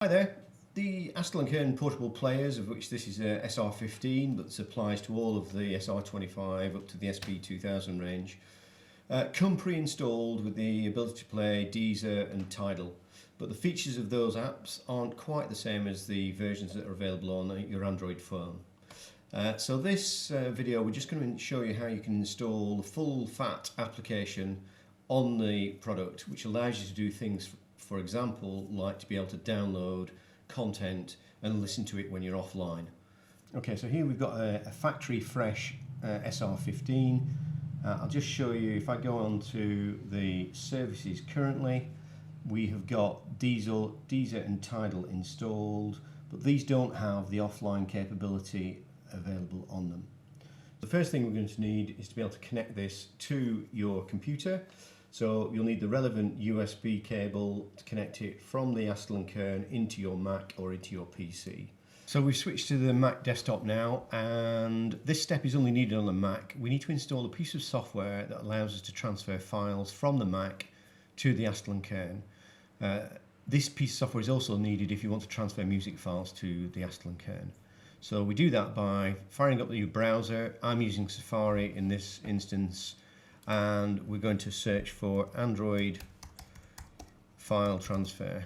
Hi there. The Astell Kern portable players, of which this is a SR15 but this applies to all of the SR25 up to the SP2000 range, come pre-installed with the ability to play Deezer and Tidal, but the features of those apps aren't quite the same as the versions that are available on your Android phone. So this video we're just going to show you how you can install the full fat application on the product, which allows you to do things, for example, like to be able to download content and listen to it when you're offline. Okay, so here we've got a factory fresh SR15. I'll just show you, if I go on to the services currently, we have got Deezer and Tidal installed, but these don't have the offline capability available on them. The first thing we're going to need is to be able to connect this to your computer. So you'll need the relevant USB cable to connect it from the Astell Kern into your Mac or into your PC. So we've switched to the Mac desktop now, and this step is only needed on the Mac. We need to install a piece of software that allows us to transfer files from the Mac to the Astell Kern. This piece of software is also needed if you want to transfer music files to the Astell Kern. So we do that by firing up the browser. I'm using Safari in this instance, and we're going to search for Android file transfer.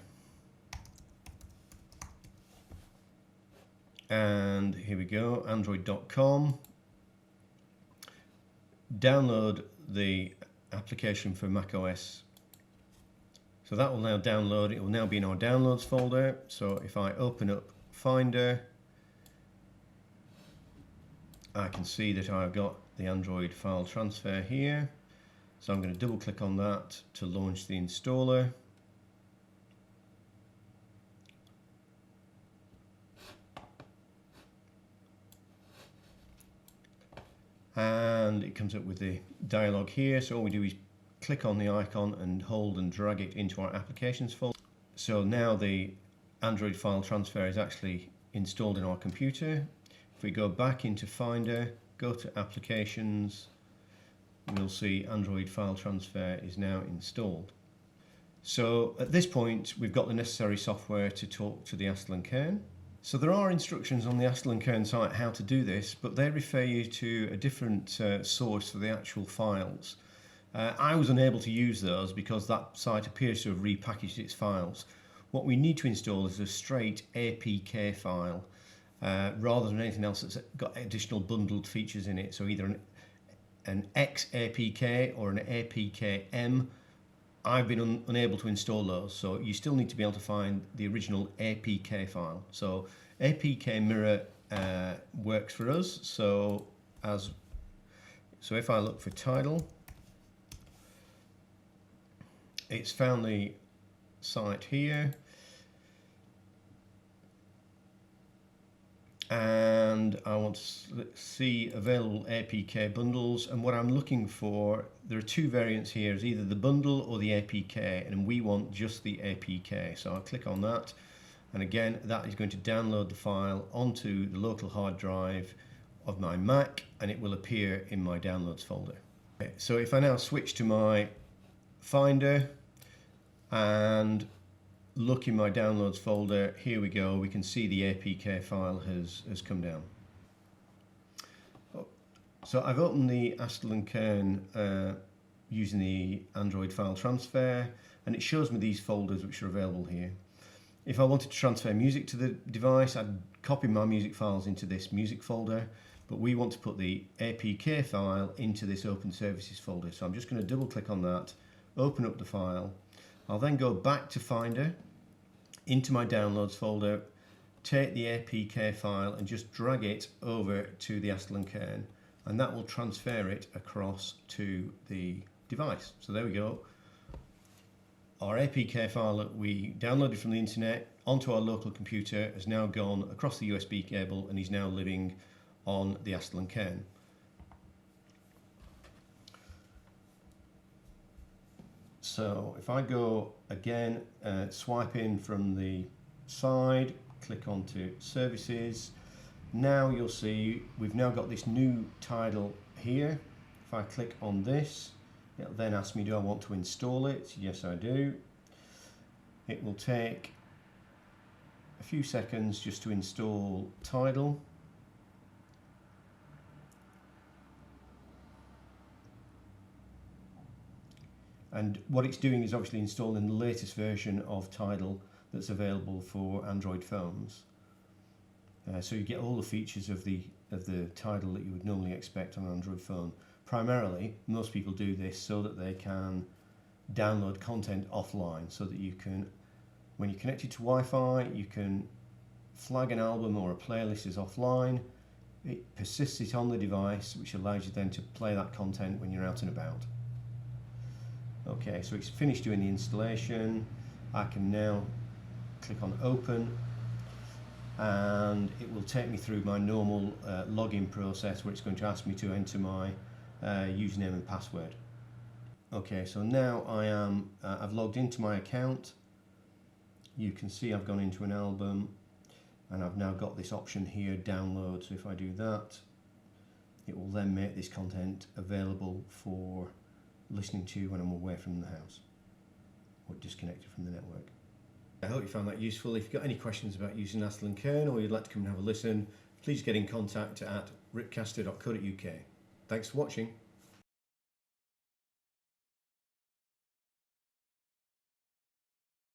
And here we go, android.com. Download the application for macOS. So that will now download, it will now be in our downloads folder. So if I open up Finder, I can see that I've got the Android file transfer here. So I'm going to double click on that to launch the installer. And it comes up with the dialog here. So all we do is click on the icon and hold and drag it into our applications folder. So now the Android file transfer is actually installed in our computer. If we go back into Finder, go to Applications, we'll see Android file transfer is now installed. So at this point we've got the necessary software to talk to the Astell Kern. So there are instructions on the Astell Kern site how to do this, but they refer you to a different source for the actual files. I was unable to use those because that site appears to have repackaged its files. What we need to install is a straight APK file, rather than anything else that's got additional bundled features in it. So either an XAPK or an APKM. I've been unable to install those, so you still need to be able to find the original APK file. So APK mirror works for us. So if I look for Tidal, it's found the site here. And I want to see available APK bundles, and what I'm looking for, there are two variants here, is either the bundle or the APK, and we want just the APK. So I'll click on that, and again that is going to download the file onto the local hard drive of my Mac, and it will appear in my downloads folder. Okay, so if I now switch to my Finder and look in my downloads folder, here we go, we can see the APK file has come down. So I've opened the Astell Kern using the Android file transfer, and it shows me these folders which are available here. If I wanted to transfer music to the device, I'd copy my music files into this music folder, but we want to put the APK file into this open services folder. So I'm just going to double click on that, open up the file. I'll then go back to Finder, into my downloads folder, take the APK file and just drag it over to the Astell Kern, and that will transfer it across to the device. So there we go. Our APK file that we downloaded from the internet onto our local computer has now gone across the USB cable and is now living on the Astell Kern. So if I go again, swipe in from the side, click onto services, now you'll see we've now got this new Tidal here. If I click on this, it'll then ask me, do I want to install it? Yes, I do. It will take a few seconds just to install Tidal. And what it's doing is obviously installing the latest version of Tidal that's available for Android phones. So you get all the features of the Tidal that you would normally expect on an Android phone. Primarily, most people do this so that they can download content offline, so that you can, when you're connected to Wi-Fi, you can flag an album or a playlist as offline. It persists it on the device, which allows you then to play that content when you're out and about. Okay, so it's finished doing the installation. I can now click on open, and it will take me through my normal login process, where it's going to ask me to enter my username and password. Okay, so now I've logged into my account. You can see I've gone into an album, and I've now got this option here, download. So if I do that, it will then make this content available for listening to when I'm away from the house or disconnected from the network. I hope you found that useful. If you've got any questions about using Astell Kern, or you'd like to come and have a listen, please get in contact at ripcaster.co.uk. Thanks for watching.